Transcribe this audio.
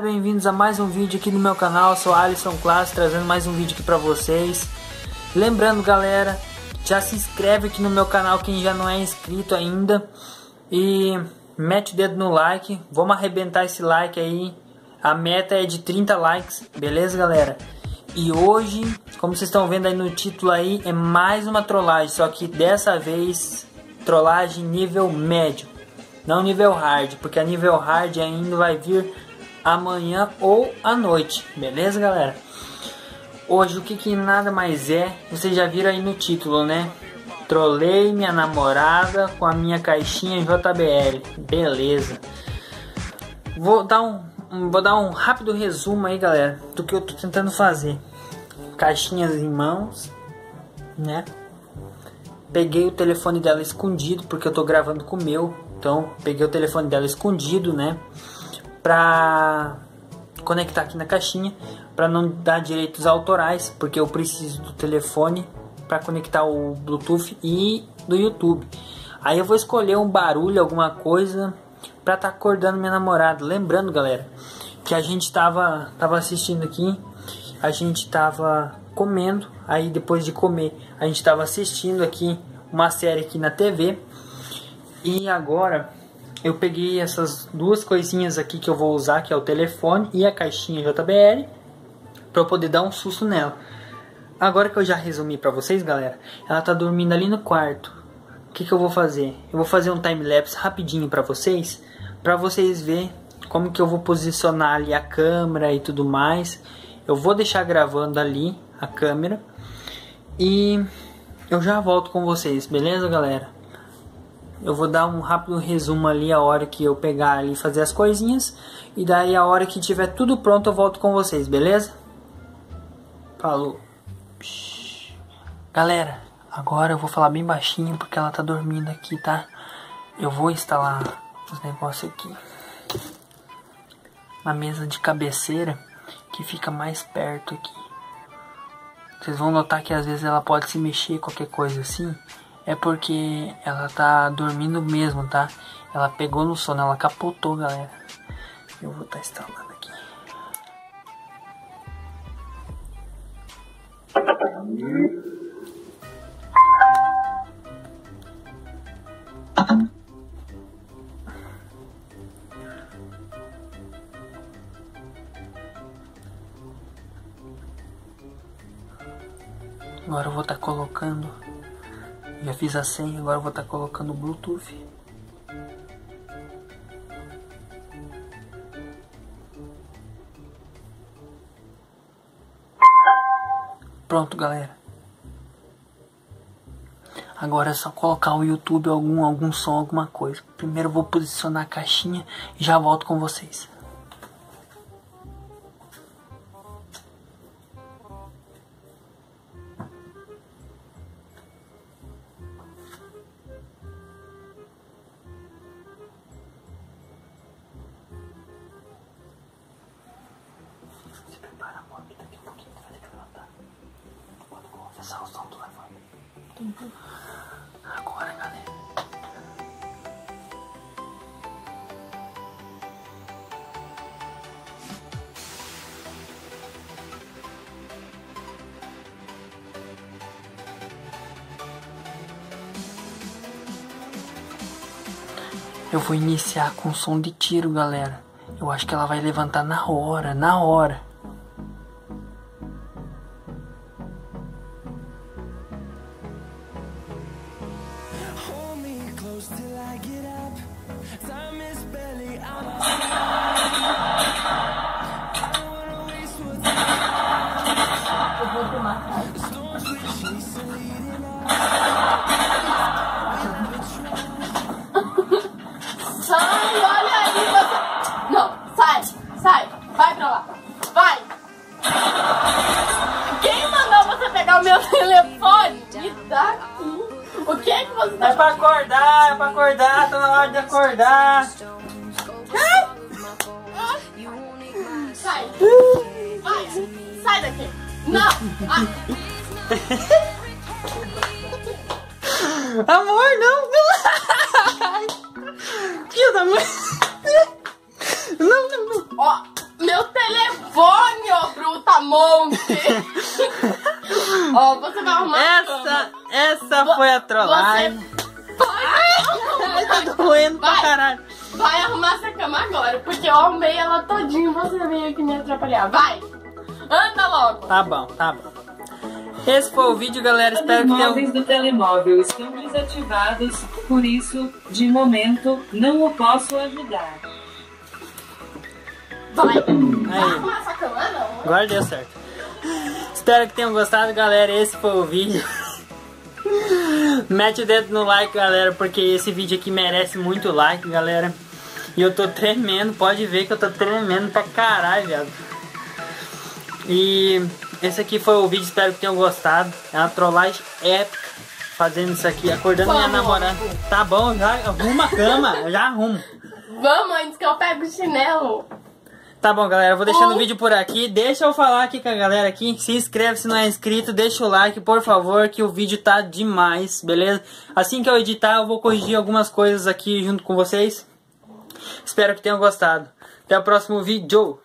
galera, bem-vindos a mais um vídeo aqui no meu canal. Eu sou Alisson Classe, trazendo mais um vídeo aqui pra vocês. Lembrando, galera, já se inscreve aqui no meu canal quem já não é inscrito ainda. E mete o dedo no like, vamos arrebentar esse like aí. A meta é de 30 likes, beleza, galera? E hoje, como vocês estão vendo aí no título aí, é mais uma trollagem, só que dessa vez trollagem nível médio, não nível hard, porque a nível hard ainda vai vir amanhã ou à noite, beleza, galera? Hoje o que nada mais é, vocês já viram aí no título, né? Trolei minha namorada com a minha caixinha JBL, beleza? Vou dar um rápido resumo aí, galera, do que eu tô tentando fazer. Caixinhas em mãos, né? Peguei o telefone dela escondido, porque eu tô gravando com o meu. Então, peguei o telefone dela escondido, né? Pra conectar aqui na caixinha, pra não dar direitos autorais, porque eu preciso do telefone pra conectar o Bluetooth e do YouTube. Aí eu vou escolher um barulho, alguma coisa, pra tá acordando minha namorada. Lembrando, galera, que a gente tava assistindo aqui, a gente tava comendo, aí depois de comer, a gente tava assistindo aqui uma série aqui na TV. E agora eu peguei essas duas coisinhas aqui que eu vou usar, que é o telefone e a caixinha JBL, para eu poder dar um susto nela. Agora que eu já resumi para vocês, galera, ela tá dormindo ali no quarto. O que eu vou fazer? Eu vou fazer um time-lapse rapidinho para vocês verem como que eu vou posicionar ali a câmera e tudo mais. Eu vou deixar gravando ali a câmera e eu já volto com vocês, beleza, galera? Eu vou dar um rápido resumo ali a hora que eu pegar ali e fazer as coisinhas. E daí a hora que tiver tudo pronto eu volto com vocês, beleza? Falou. Galera, agora eu vou falar bem baixinho porque ela tá dormindo aqui, tá? Eu vou instalar os negócios aqui na mesa de cabeceira, que fica mais perto aqui. Vocês vão notar que às vezes ela pode se mexer, qualquer coisa assim. É porque ela tá dormindo mesmo, tá? Ela pegou no sono, ela capotou, galera. Eu vou estar instalando aqui. Agora eu vou estar colocando. Já fiz a senha, agora eu vou estar colocando o Bluetooth. Pronto, galera. Agora é só colocar o YouTube, algum som, alguma coisa. Primeiro eu vou posicionar a caixinha e já volto com vocês. O som do telefone. Agora, galera. Eu vou iniciar com som de tiro, galera. Eu acho que ela vai levantar na hora. Sai, olha aí, você... Não, sai, vai pra lá, vai. Quem mandou você pegar o meu telefone? Me dá aqui. O que é que você tá... É pra acordar, tá na hora de acordar. Sai, vai, sai daqui. Não, Amor, não. Filho da mãe. Não. Ó, meu monte. Ó, você vai arrumar a cama. Essa foi a trollagem. Ai, tá doendo pra caralho. Vai arrumar essa cama agora, porque eu arrumei ela todinha e você veio aqui me atrapalhar. Vai! Anda logo! Tá bom, tá bom. Esse foi o vídeo, galera. Espero que tenham... Os do telemóvel estão desativados, por isso, de momento, não o posso ajudar. Vai! Vai Aí. arrumar essa cama, não? Agora deu certo. Espero que tenham gostado, galera. Esse foi o vídeo. Mete o dedo no like, galera, porque esse vídeo aqui merece muito like, galera. E eu tô tremendo, pode ver que eu tô tremendo pra caralho, viado. E esse aqui foi o vídeo, espero que tenham gostado. É uma trollagem épica, fazendo isso aqui, acordando minha namorada. Tá bom, já arruma a cama, já arrumo. Vamos antes que eu pego o chinelo. Tá bom, galera, eu vou deixando o vídeo por aqui. Deixa eu falar aqui com a galera aqui. Se inscreve se não é inscrito, deixa o like, por favor, que o vídeo tá demais, beleza? Assim que eu editar, eu vou corrigir algumas coisas aqui junto com vocês. Espero que tenham gostado. Até o próximo vídeo.